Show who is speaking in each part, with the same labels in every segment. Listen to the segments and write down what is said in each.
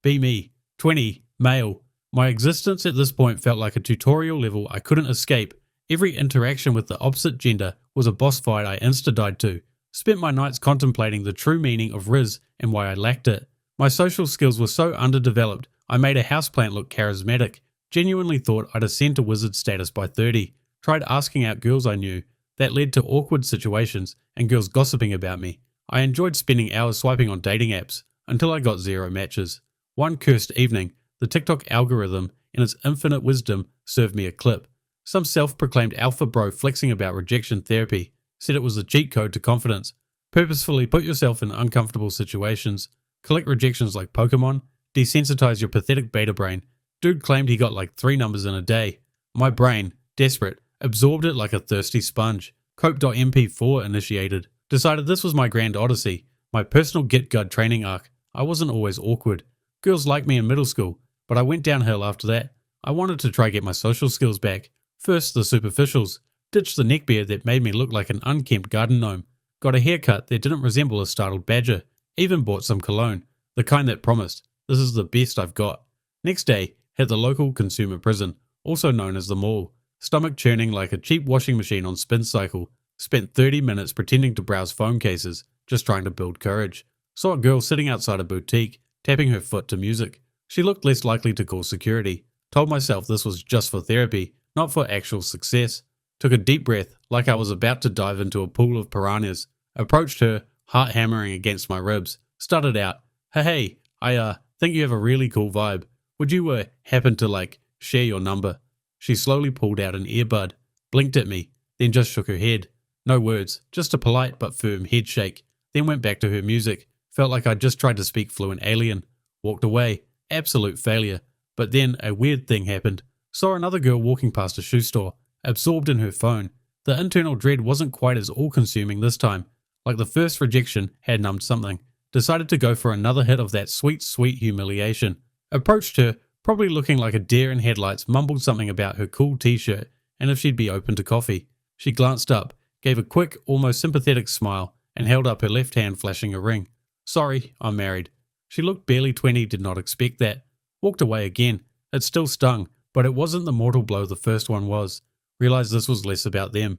Speaker 1: Be me. 20. Male. My existence at this point felt like a tutorial level I couldn't escape. Every interaction with the opposite gender was a boss fight I insta-died to. Spent my nights contemplating the true meaning of Riz and why I lacked it. My social skills were so underdeveloped, I made a houseplant look charismatic. Genuinely thought I'd ascend to wizard status by 30. Tried asking out girls I knew. That led to awkward situations and girls gossiping about me. I enjoyed spending hours swiping on dating apps until I got 0 matches. One cursed evening, the TikTok algorithm, in its infinite wisdom, served me a clip. Some self-proclaimed alpha bro flexing about rejection therapy said it was a cheat code to confidence. Purposefully put yourself in uncomfortable situations, collect rejections like Pokemon, desensitize your pathetic beta brain. Dude claimed he got like 3 numbers in a day. My brain, desperate, absorbed it like a thirsty sponge. Cope.mp4 initiated. Decided this was my grand odyssey, my personal get-good training arc. I wasn't always awkward. Girls liked me in middle school, but I went downhill after that. I wanted to try get my social skills back. First the superficials. Ditched the neckbeard that made me look like an unkempt garden gnome. Got a haircut that didn't resemble a startled badger. Even bought some cologne. The kind that promised, this is the best I've got. Next day, hit the local consumer prison, also known as the mall. Stomach churning like a cheap washing machine on spin cycle. Spent 30 minutes pretending to browse phone cases, just trying to build courage. Saw a girl sitting outside a boutique, tapping her foot to music. She looked less likely to call security. Told myself this was just for therapy, not for actual success. Took a deep breath, like I was about to dive into a pool of piranhas. Approached her, heart hammering against my ribs. Stuttered out, Hey, I think you have a really cool vibe. Would you happen to share your number? She slowly pulled out an earbud, blinked at me, then just shook her head. No words, just a polite but firm head shake. Then went back to her music. Felt like I'd just tried to speak fluent alien. Walked away. Absolute failure. But then a weird thing happened. Saw another girl walking past a shoe store, absorbed in her phone. The internal dread wasn't quite as all-consuming this time. Like the first rejection had numbed something. Decided to go for another hit of that sweet, sweet humiliation. Approached her, probably looking like a deer in headlights, mumbled something about her cool t-shirt and if she'd be open to coffee. She glanced up, gave a quick, almost sympathetic smile, and held up her left hand flashing a ring. Sorry, I'm married. She looked barely 20, did not expect that. Walked away again. It still stung, but it wasn't the mortal blow the first one was. Realized this was less about them.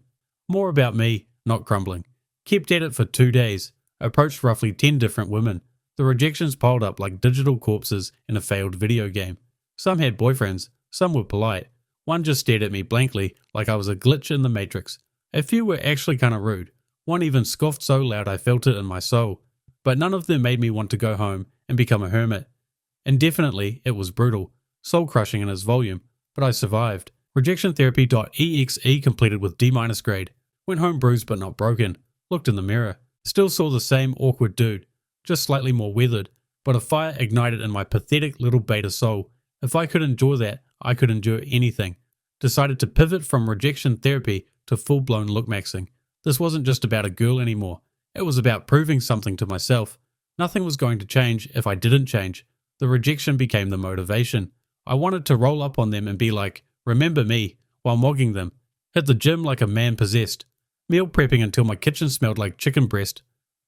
Speaker 1: More about me, not crumbling. Kept at it for 2 days. Approached roughly 10 different women. The rejections piled up like digital corpses in a failed video game. Some had boyfriends, some were polite. One just stared at me blankly like I was a glitch in the Matrix. A few were actually kinda rude. One even scoffed so loud I felt it in my soul. But none of them made me want to go home and become a hermit. Indefinitely, it was brutal, soul-crushing in its volume, but I survived. Rejectiontherapy.exe completed with D- grade. Went home bruised but not broken. Looked in the mirror. Still saw the same awkward dude, just slightly more weathered, but a fire ignited in my pathetic little beta soul. If I could endure that, I could endure anything. Decided to pivot from rejection therapy to full-blown look-maxing. This wasn't just about a girl anymore. It was about proving something to myself. Nothing was going to change if I didn't change. The rejection became the motivation. I wanted to roll up on them and be like, remember me, while mogging them. Hit the gym like a man possessed. Meal prepping until my kitchen smelled like chicken breast.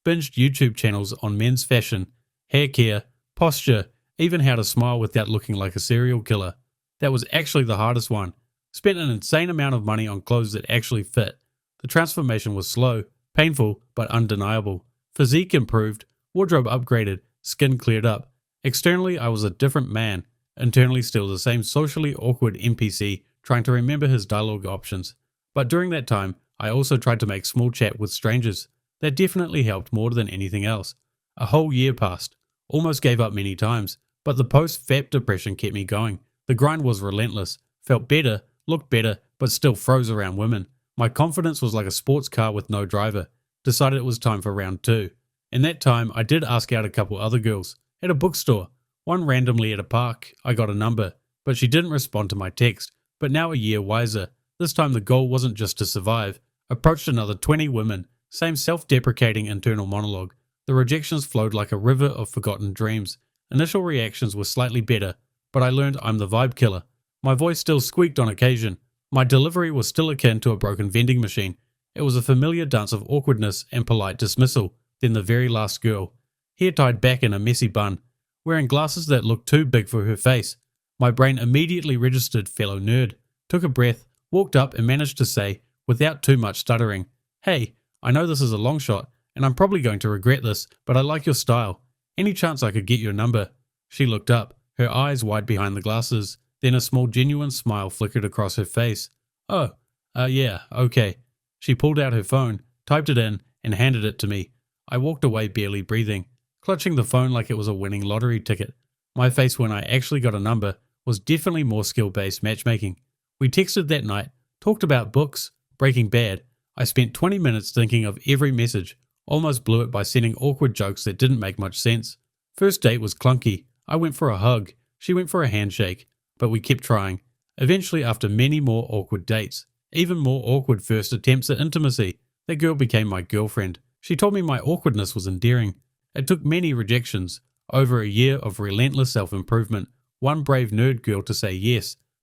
Speaker 1: Binged YouTube channels on men's fashion, hair care, posture, even how to smile without looking like a serial killer. That was actually the hardest one. Spent an insane amount of money on clothes that actually fit. The transformation was slow, painful, but undeniable. Physique improved, wardrobe upgraded, skin cleared up. Externally, I was a different man. Internally, still the same socially awkward NPC trying to remember his dialogue options. But during that time, I also tried to make small chat with strangers. That definitely helped more than anything else. A whole year passed. Almost gave up many times, but the post-FAP depression kept me going. The grind was relentless. Felt better, looked better, but still froze around women. My confidence was like a sports car with no driver. Decided it was time for round 2. In that time, I did ask out a couple other girls. At a bookstore. One randomly at a park. I got a number, but she didn't respond to my text. But now a year wiser. This time the goal wasn't just to survive. Approached another 20 women. Same self-deprecating internal monologue. The rejections flowed like a river of forgotten dreams. Initial reactions were slightly better, but I learned I'm the vibe killer. My voice still squeaked on occasion. My delivery was still akin to a broken vending machine. It was a familiar dance of awkwardness and polite dismissal. Then the very last girl. Hair tied back in a messy bun. wearing glasses that looked too big for her face. My brain immediately registered fellow nerd, took a breath, walked up and managed to say, without too much stuttering, "Hey, I know this is a long shot, and I'm probably going to regret this, but I like your style. Any chance I could get your number?" She looked up, her eyes wide behind the glasses, then a small genuine smile flickered across her face. "Oh, yeah, okay." She pulled out her phone, typed it in, and handed it to me. I walked away barely breathing, clutching the phone like it was a winning lottery ticket. My face when I actually got a number was definitely more skill-based matchmaking. We texted that night, talked about books, Breaking Bad. I spent 20 minutes thinking of every message, almost blew it by sending awkward jokes that didn't make much sense. First date was clunky. I went for a hug, she went for a handshake, but we kept trying. Eventually, after many more awkward dates, even more awkward first attempts at intimacy, that girl became my girlfriend. She told me my awkwardness was endearing. It took many rejections, over a year of relentless self-improvement, one brave nerd girl to say yes,